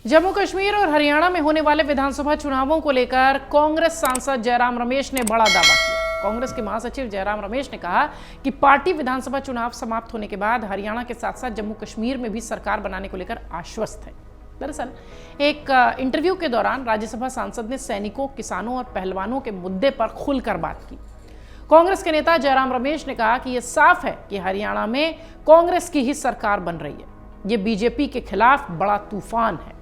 जम्मू कश्मीर और हरियाणा में होने वाले विधानसभा चुनावों को लेकर कांग्रेस सांसद जयराम रमेश ने बड़ा दावा किया। कांग्रेस के महासचिव जयराम रमेश ने कहा कि पार्टी विधानसभा चुनाव समाप्त होने के बाद हरियाणा के साथ साथ जम्मू कश्मीर में भी सरकार बनाने को लेकर आश्वस्त है। दरअसल एक इंटरव्यू के दौरान राज्यसभा सांसद ने सैनिकों, किसानों और पहलवानों के मुद्दे पर खुलकर बात की। कांग्रेस के नेता जयराम रमेश ने कहा कि यह साफ है कि हरियाणा में कांग्रेस की ही सरकार बन रही है। ये बीजेपी के खिलाफ बड़ा तूफान है।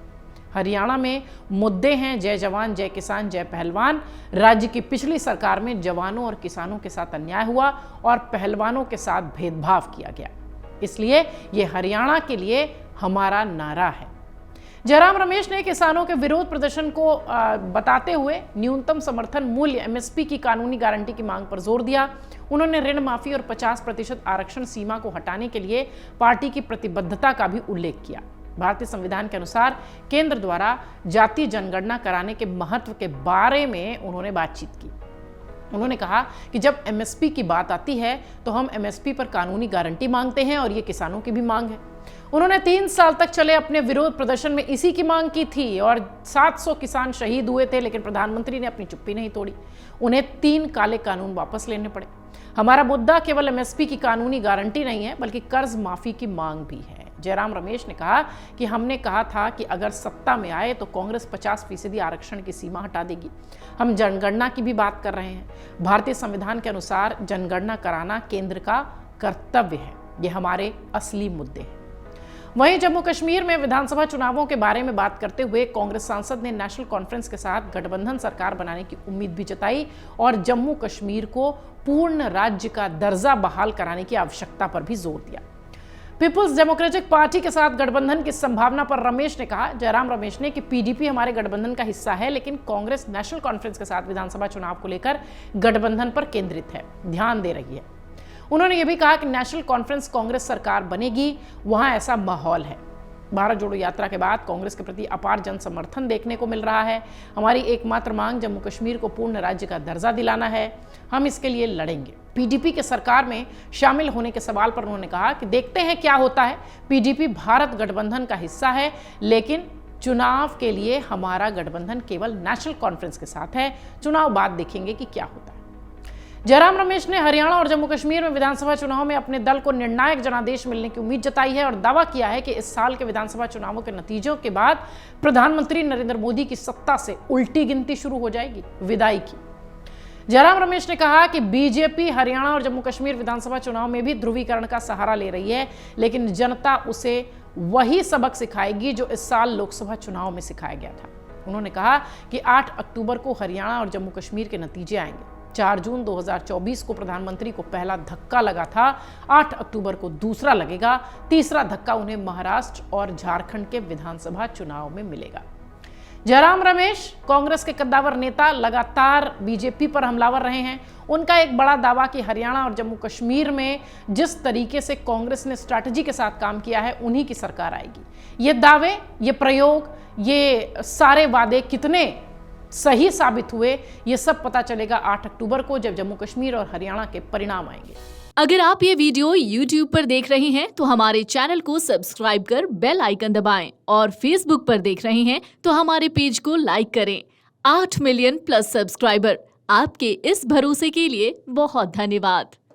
हरियाणा में मुद्दे हैं जय जवान, जय किसान, जय पहलवान। राज्य की पिछली सरकार में जवानों और किसानों के साथ अन्याय हुआ और पहलवानों के साथ भेदभाव किया गया, इसलिए ये हरियाणा के लिए हमारा नारा है। जयराम रमेश ने किसानों के विरोध प्रदर्शन को बताते हुए न्यूनतम समर्थन मूल्य एमएसपी की कानूनी गारंटी की मांग पर जोर दिया। उन्होंने ऋण माफी और 50% आरक्षण सीमा को हटाने के लिए पार्टी की प्रतिबद्धता का भी उल्लेख किया। भारतीय संविधान के अनुसार केंद्र द्वारा जातीय जनगणना कराने के महत्व के बारे में उन्होंने बातचीत की। उन्होंने कहा कि जब एमएसपी की बात आती है तो हम एमएसपी पर कानूनी गारंटी मांगते हैं और ये किसानों की भी मांग है। उन्होंने 3 साल तक चले अपने विरोध प्रदर्शन में इसी की मांग की थी और 700 किसान शहीद हुए थे, लेकिन प्रधानमंत्री ने अपनी चुप्पी नहीं तोड़ी। उन्हें 3 काले कानून वापस लेने पड़े। हमारा मुद्दा केवल एमएसपी की कानूनी गारंटी नहीं है, बल्कि कर्ज माफी की मांग भी है। जयराम रमेश ने कहा कि हमने कहा था कि अगर सत्ता में आए तो कांग्रेस 50% आरक्षण की सीमा हटा देगी। हम जनगणना की भी बात कर रहे हैं। भारतीय संविधान के अनुसार जनगणना कराना केंद्र का कर्तव्य है। ये हमारे असली मुद्दे हैं। वहीं जम्मू कश्मीर में विधानसभा चुनावों के बारे में बात करते हुए कांग्रेस सांसद ने नेशनल कॉन्फ्रेंस के साथ गठबंधन सरकार बनाने की उम्मीद भी जताई और जम्मू कश्मीर को पूर्ण राज्य का दर्जा बहाल कराने की आवश्यकता पर भी जोर दिया। पीपुल्स डेमोक्रेटिक पार्टी के साथ गठबंधन की संभावना पर रमेश ने कहा, जयराम रमेश ने कि पीडीपी हमारे गठबंधन का हिस्सा है, लेकिन कांग्रेस नेशनल कॉन्फ्रेंस के साथ विधानसभा चुनाव को लेकर गठबंधन पर केंद्रित है, ध्यान दे रही है। उन्होंने यह भी कहा कि नेशनल कॉन्फ्रेंस कांग्रेस सरकार बनेगी, वहां ऐसा माहौल है। भारत जोड़ो यात्रा के बाद कांग्रेस के प्रति अपार जन समर्थन देखने को मिल रहा है। हमारी एकमात्र मांग जम्मू कश्मीर को पूर्ण राज्य का दर्जा दिलाना है। हम इसके लिए लड़ेंगे। पीडीपी के सरकार में शामिल होने के सवाल पर उन्होंने कहा कि देखते हैं क्या होता है। पीडीपी भारत गठबंधन का हिस्सा है, लेकिन चुनाव के लिए हमारा गठबंधन केवल नेशनल कॉन्फ्रेंस के साथ है। चुनाव बाद देखेंगे कि क्या होता है। जयराम रमेश ने हरियाणा और जम्मू कश्मीर में विधानसभा चुनाव में अपने दल को निर्णायक जनादेश मिलने की उम्मीद जताई है और दावा किया है कि इस साल के विधानसभा चुनावों के नतीजों के बाद प्रधानमंत्री नरेंद्र मोदी की सत्ता से उल्टी गिनती शुरू हो जाएगी, विदाई की। जयराम रमेश ने कहा कि बीजेपी हरियाणा और जम्मू कश्मीर विधानसभा चुनाव में भी ध्रुवीकरण का सहारा ले रही है, लेकिन जनता उसे वही सबक सिखाएगी जो इस साल लोकसभा चुनाव में सिखाया गया था। उन्होंने कहा कि 8 अक्टूबर को हरियाणा और जम्मू कश्मीर के नतीजे आएंगे। 4 जून 2024 को प्रधानमंत्री को पहला धक्का लगा था, 8 अक्टूबर को दूसरा लगेगा, तीसरा धक्का उन्हें महाराष्ट्र और झारखंड के विधानसभा चुनाव में मिलेगा। जयराम रमेश, कांग्रेस के कद्दावर नेता, लगातार बीजेपी पर हमलावर रहे हैं। उनका एक बड़ा दावा कि हरियाणा और जम्मू कश्मीर में जिस तरीके से कांग्रेस ने स्ट्रैटेजी के साथ काम किया है, उन्हीं की सरकार आएगी। ये दावे, ये प्रयोग, ये सारे वादे कितने सही साबित हुए, ये सब पता चलेगा 8 अक्टूबर को, जब जम्मू कश्मीर और हरियाणा के परिणाम आएंगे। अगर आप ये वीडियो YouTube पर देख रहे हैं तो हमारे चैनल को सब्सक्राइब कर बेल आइकन दबाएं और Facebook पर देख रहे हैं तो हमारे पेज को लाइक करें। 8 मिलियन प्लस सब्सक्राइबर, आपके इस भरोसे के लिए बहुत धन्यवाद।